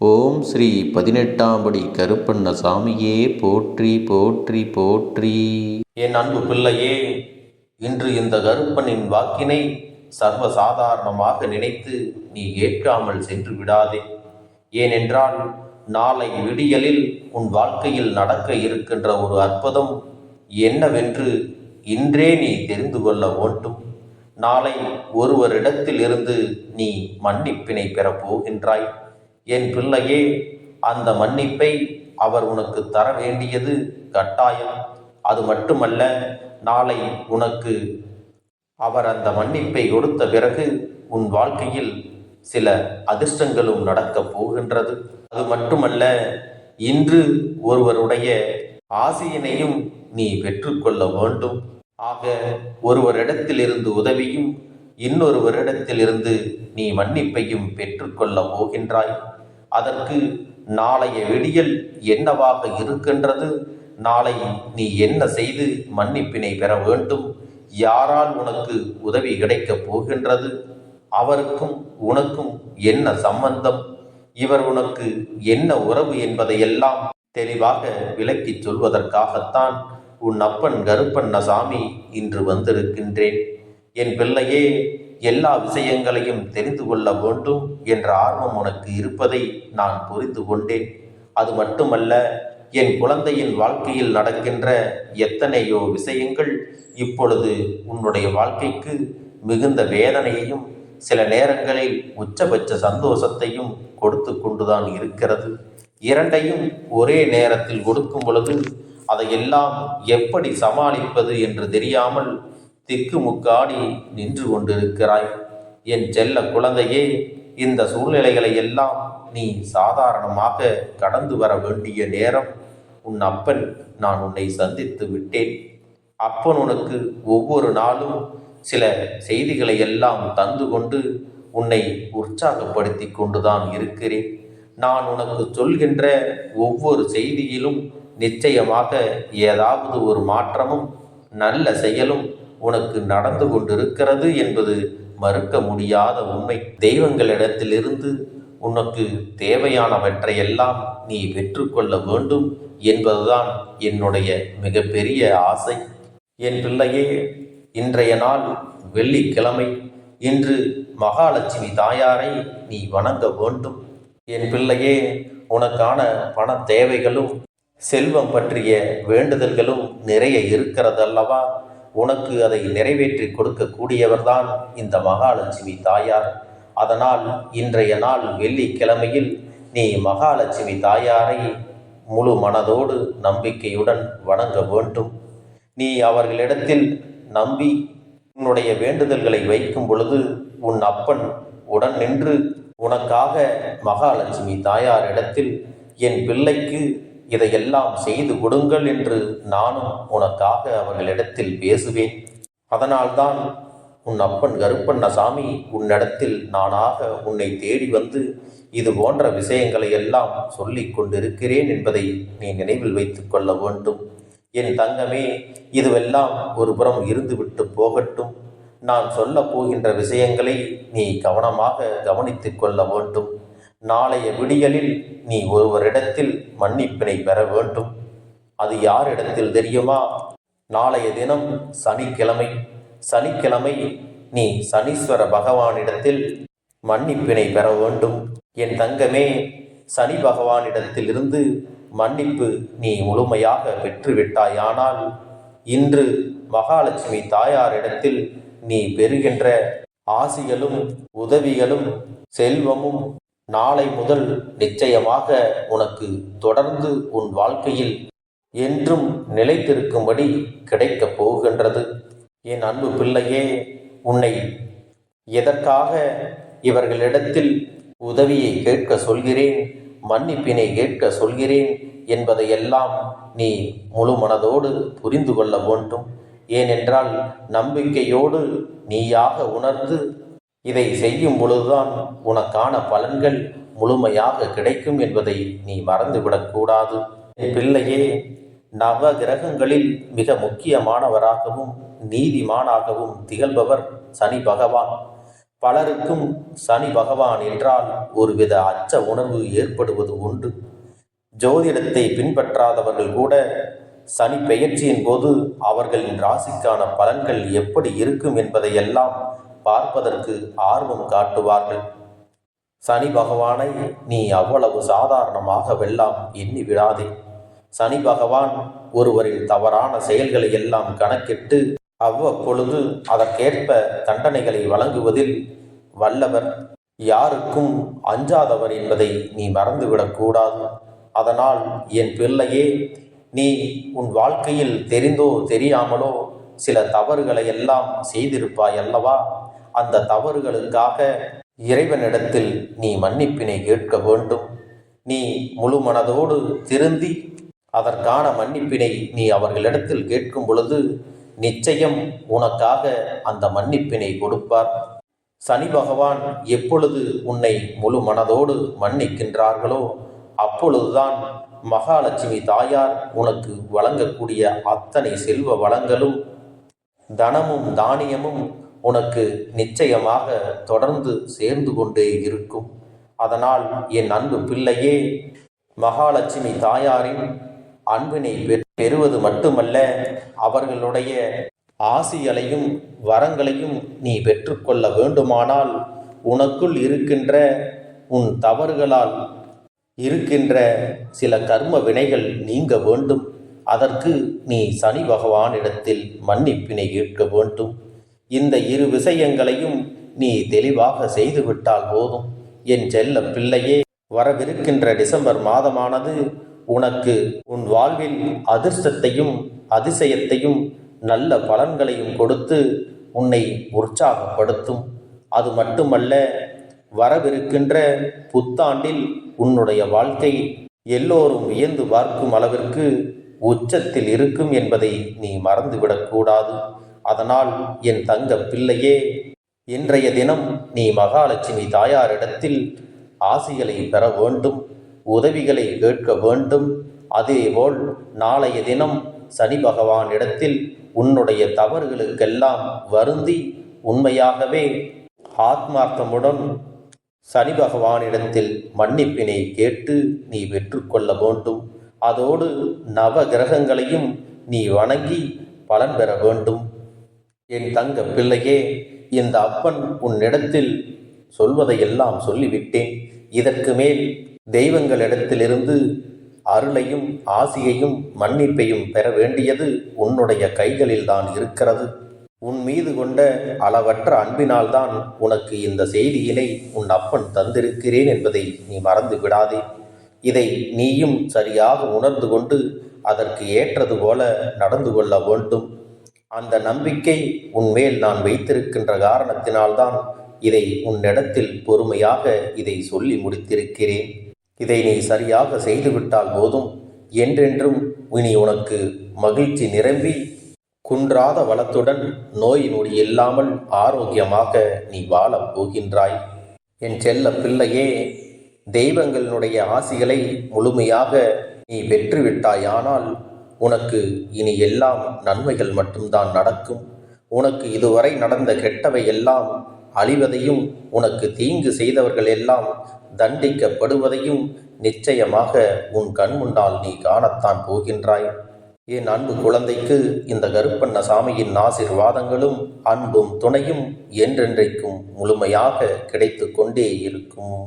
ஓம் ஸ்ரீ 18ஆம் படி கருப்பண்ண சாமியே போற்றி போற்றி போற்றி. என் அன்பு பிள்ளையே, இன்று இந்த கருப்பனின் வாக்கினை சர்வசாதாரணமாக நினைத்து நீ ஏற்காமல் சென்று விடாதே. ஏனென்றால் நாளை விடியலில் உன் வாழ்க்கையில் நடக்க இருக்கின்ற ஒரு அற்புதம் என்னவென்று இன்றே நீ தெரிந்து கொள்ள வேண்டும். நாளை ஒருவரிடத்தில் இருந்து நீ மன்னிப்பினை பெறப் போகின்றாய். என் பிள்ளையே, அந்த மன்னிப்பை அவர் உனக்கு தர வேண்டியது கட்டாயம். அது மட்டுமல்ல, நாளை உனக்கு அவர் அந்த மன்னிப்பை கொடுத்த பிறகு உன் வாழ்க்கையில் சில அதிர்ஷ்டங்களும் நடக்கப் போகின்றது. அது மட்டுமல்ல, இன்று ஒருவருடைய ஆசையினையும் நீ பெற்றுக்கொள்ள வேண்டும். ஆக ஒருவரிடத்திலிருந்து உதவியும் இன்னொருவரிடத்திலிருந்து நீ மன்னிப்பையும் பெற்றுக்கொள்ள போகின்றாய். அதற்கு நாளைய விடியல் என்னவாக இருக்கின்றது, நாளை நீ என்ன செய்து மன்னிப்பினை பெற வேண்டும், யாரால் உனக்கு உதவி கிடைக்கப் போகின்றது, அவருக்கும் உனக்கும் என்ன சம்பந்தம், இவர் உனக்கு என்ன உறவு என்பதையெல்லாம் தெளிவாக விளக்கிச் சொல்வதற்காகத்தான் உன் அப்பன் கருப்பண்ணசாமி இன்று வந்திருக்கின்றேன். என் பிள்ளையே, எல்லா விஷயங்களையும் தெரிந்து கொள்ள வேண்டும் என்ற ஆர்வம் உனக்கு இருப்பதை நான் புரிந்து கொண்டேன். அது மட்டுமல்ல, என் குழந்தையின் வாழ்க்கையில் நடக்கின்ற எத்தனையோ விஷயங்கள் இப்பொழுது உன்னுடைய வாழ்க்கைக்கு மிகுந்த வேதனையையும் சில நேரங்களில் உச்சபட்ச சந்தோஷத்தையும் கொடுத்து கொண்டுதான் இருக்கிறது. இரண்டையும் ஒரே நேரத்தில் கொடுக்கும் பொழுது அதையெல்லாம் எப்படி சமாளிப்பது என்று தெரியாமல் திக்குமுக்காடி நின்று கொண்டிருக்கிறாய். என் செல்ல குழந்தையே, இந்த சூழ்நிலைகளை எல்லாம் நீ சாதாரணமாக கடந்து வர வேண்டிய நேரம் உன் அப்பன் நான் உன்னை சந்தித்து விட்டேன். அப்பன் உனக்கு ஒவ்வொரு நாளும் சில செய்திகளை எல்லாம் தந்து கொண்டு உன்னை உற்சாகப்படுத்தி கொண்டுதான் இருக்கிறேன். நான் உனக்கு சொல்கின்ற ஒவ்வொரு செய்தியிலும் நிச்சயமாக ஏதாவது ஒரு மாற்றமும் நல்ல செயலும் உனக்கு நடந்து கொண்டிருக்கிறது என்பது மறுக்க முடியாத உண்மை. தெய்வங்களிடத்திலிருந்து உனக்கு தேவையானவற்றையெல்லாம் நீ பெற்றுக்கொள்ள வேண்டும் என்பதுதான் என்னுடைய மிகப்பெரிய ஆசை. என் பிள்ளையே, இன்றைய நாள் வெள்ளிக்கிழமை. இன்று மகாலட்சுமி தாயாரை நீ வணங்க வேண்டும். என் பிள்ளையே, உனக்கான பண தேவைகளும் செல்வம் பற்றிய வேண்டுதல்களும் நிறைய இருக்கிறதல்லவா? உனக்கு அதை நிறைவேற்றி கொடுக்கக்கூடியவர்தான் இந்த மகாலட்சுமி தாயார். அதனால் இன்றைய நாள் வெள்ளிக்கிழமையில் நீ மகாலட்சுமி தாயாரை முழு மனதோடு நம்பிக்கையுடன் வணங்க வேண்டும். நீ அவர்களிடத்தில் நம்பி உன்னுடைய வேண்டுதல்களை வைக்கும் பொழுது உன் அப்பன் உடன் நின்று உனக்காக மகாலட்சுமி தாயாரிடத்தில் என் பிள்ளைக்கு இதையெல்லாம் செய்து கொடுங்கள் என்று நானும் உனக்காக அவர்களிடத்தில் பேசுவேன். அதனால்தான் உன் அப்பன் கருப்பண்ணசாமி உன்னிடத்தில் நானாக உன்னை தேடி வந்து இது போன்ற விஷயங்களை எல்லாம் சொல்லிக் கொண்டிருக்கிறேன் என்பதை நீ நினைவில் வைத்துக் கொள்ள வேண்டும். என் தங்கமே, இதுவெல்லாம் ஒரு புறம் இருந்துவிட்டு போகட்டும். நான் சொல்ல போகின்ற விஷயங்களை நீ கவனமாக கவனித்துக் கொள்ள வேண்டும். நாளைய விடியலில் நீ ஒருவரிடத்தில் மன்னிப்பினை பெற வேண்டும். அது யாரிடத்தில் தெரியுமா? நாளைய தினம் சனிக்கிழமை. சனிக்கிழமை நீ சனீஸ்வர பகவானிடத்தில் மன்னிப்பினை பெற வேண்டும். என் தங்கமே, சனி பகவானிடத்திலிருந்து மன்னிப்பு நீ முழுமையாக பெற்றுவிட்டாயானால் இன்று மகாலட்சுமி தாயாரிடத்தில் நீ பெறுகின்ற ஆசிகளும் உதவிகளும் செல்வமும் நாளை முதல் நிச்சயமாக உனக்கு தொடர்ந்து உன் வாழ்க்கையில் என்றும் நிலைத்திருக்கும்படி கிடைக்கப் போகின்றது. என் அன்பு பிள்ளையே, உன்னை எதற்காக இவர்களிடத்தில் உதவியை கேட்க சொல்கிறேன், மன்னிப்பினை கேட்க சொல்கிறேன் என்பதையெல்லாம் நீ முழு மனதோடு புரிந்து கொள்ள வேண்டும். ஏனென்றால் நம்பிக்கையோடு நீயாக உணர்ந்து இதை செய்யும் பொழுதுதான் உனக்கான பலன்கள் முழுமையாக கிடைக்கும் என்பதை நீ மறந்துவிடக்கூடாது. பிள்ளையே, நவ கிரகங்களில் மிக முக்கியமானவராகவும் நீதிமானாகவும் திகழ்பவர் சனி பகவான். பலருக்கும் சனி பகவான் என்றால் ஒருவித அச்ச உணர்வு ஏற்படுவது உண்டு. ஜோதிடத்தை பின்பற்றாதவர்கள் கூட சனி பெயர்ச்சியின் போது அவர்களின் ராசிக்கான பலன்கள் எப்படி இருக்கும் என்பதையெல்லாம் பார்ப்பதற்கு ஆர்வம் காட்டுவார்கள். சனி பகவானை நீ அவ்வளவு சாதாரணமாக வெல்லாம் எண்ணி விடாதே. சனி பகவான் ஒருவரின் தவறான செயல்களை எல்லாம் கணக்கிட்டு அவ்வப்பொழுது அதற்கேற்ப தண்டனைகளை வழங்குவதில் வல்லவர். யாருக்கும் அஞ்சாதவர் என்பதை நீ மறந்துவிடக்கூடாது. அதனால் என் பிள்ளையே, நீ உன் வாழ்க்கையில் தெரிந்தோ தெரியாமலோ சில தவறுகளை எல்லாம் செய்திருப்பாய் அல்லவா? அந்த தவறுகளுக்காக இறைவனிடத்தில் நீ மன்னிப்பினை கேட்க வேண்டும். நீ முழு மனதோடு திருந்தி அதற்கான மன்னிப்பினை நீ அவர்களிடத்தில் கேட்கும் பொழுது நிச்சயம் உனக்காக அந்த மன்னிப்பினை கொடுப்பார். சனி பகவான் எப்பொழுது உன்னை முழு மனதோடு மன்னிக்கின்றார்களோ அப்பொழுதுதான் மகாலட்சுமி தாயார் உனக்கு வழங்கக்கூடிய அத்தனை செல்வ வளங்களும் தனமும் தானியமும் உனக்கு நிச்சயமாக தொடர்ந்து சேர்ந்து கொண்டே இருக்கும். அதனால் என் அன்பு பிள்ளையே, மகாலட்சுமி தாயாரின் அன்பினை பெறுவது மட்டுமல்ல, அவர்களுடைய ஆசிகளையும் வரங்களையும் நீ பெற்றுக்கொள்ள வேண்டுமானால் உனக்குள் இருக்கின்ற உன் தவறுகளால் இருக்கின்ற சில கர்ம வினைகள் நீங்க வேண்டும். அதற்கு நீ சனி பகவானிடத்தில் மன்னிப்பினை கேட்க வேண்டும். இந்த இரு விஷயங்களையும் நீ தெளிவாக செய்துவிட்டால் போதும். என் செல்ல பிள்ளையே, வரவிருக்கின்ற டிசம்பர் மாதமானது உனக்கு உன் வாழ்வில் அதிர்ஷ்டத்தையும் அதிசயத்தையும் நல்ல பலன்களையும் கொடுத்து உன்னை உற்சாகப்படுத்தும். அது மட்டுமல்ல, வரவிருக்கின்ற புத்தாண்டில் உன்னுடைய வாழ்க்கை எல்லோரும் வியந்து பார்க்கும் அளவிற்கு உச்சத்தில் இருக்கும் என்பதை நீ மறந்துவிடக்கூடாது. அதனால் என் தங்க பிள்ளையே, இன்றைய தினம் நீ மகாலட்சுமி தாயாரிடத்தில் ஆசிகளை பெற வேண்டும், உதவிகளை கேட்க வேண்டும். அதேபோல் நாளைய தினம் சனி பகவான் இடத்தில் உன்னுடைய தவறுகளுக்கெல்லாம் வருந்தி உண்மையாகவே ஆத்மார்த்தமுடன் சனி பகவானிடத்தில் மன்னிப்பினை கேட்டு நீ பெற்றுக்கொள்ள வேண்டும். அதோடு நவ கிரகங்களையும் நீ வணங்கி பலன் பெற வேண்டும். என் தங்க பிள்ளையே, இந்த அப்பன் உன்னிடத்தில் சொல்வதையெல்லாம் சொல்லிவிட்டேன். இதற்கு மேல் தெய்வங்களிடத்திலிருந்து அருளையும் ஆசியையும் மன்னிப்பையும் பெற வேண்டியது உன்னுடைய கைகளில்தான் இருக்கிறது. உன் மீது கொண்ட அளவற்ற அன்பினால்தான் உனக்கு இந்த செய்தியினை உன் அப்பன் தந்திருக்கிறேன் என்பதை நீ மறந்து விடாதே. இதை நீயும் சரியாக உணர்ந்து கொண்டு அதற்கு ஏற்றது போல நடந்து கொள்ள வேண்டும். அந்த நம்பிக்கை உன்மேல் நான் வைத்திருக்கின்ற காரணத்தினால்தான் இதை உன்னிடத்தில் பொறுமையாக இதை சொல்லி முடித்திருக்கிறேன். இதை நீ சரியாக செய்துவிட்டால் போதும். என்றென்றும் இனி உனக்கு மகிழ்ச்சி நிரம்பி குன்றாத வளத்துடன் நோய் நொடி இல்லாமல் ஆரோக்கியமாக நீ வாழப் போகின்றாய். என் செல்ல பிள்ளையே, தெய்வங்களினுடைய ஆசிகளை முழுமையாக நீ பெற்றுவிட்டாயானால் உனக்கு இனி எல்லாம் நன்மைகள் மட்டும்தான் நடக்கும். உனக்கு இதுவரை நடந்த கெட்டவை எல்லாம் அழிவதையும் உனக்கு தீங்கு செய்தவர்கள் எல்லாம் தண்டிக்கப்படுவதையும் நிச்சயமாக உன் கண் முன்னால் நீ காணத்தான் போகின்றாய். என் அன்பு குழந்தைக்கு இந்த கருப்பண்ண சாமியின் ஆசீர்வாதங்களும் அன்பும் துணையும் என்றென்றைக்கும் முழுமையாக கிடைத்து கொண்டே இருக்கும்.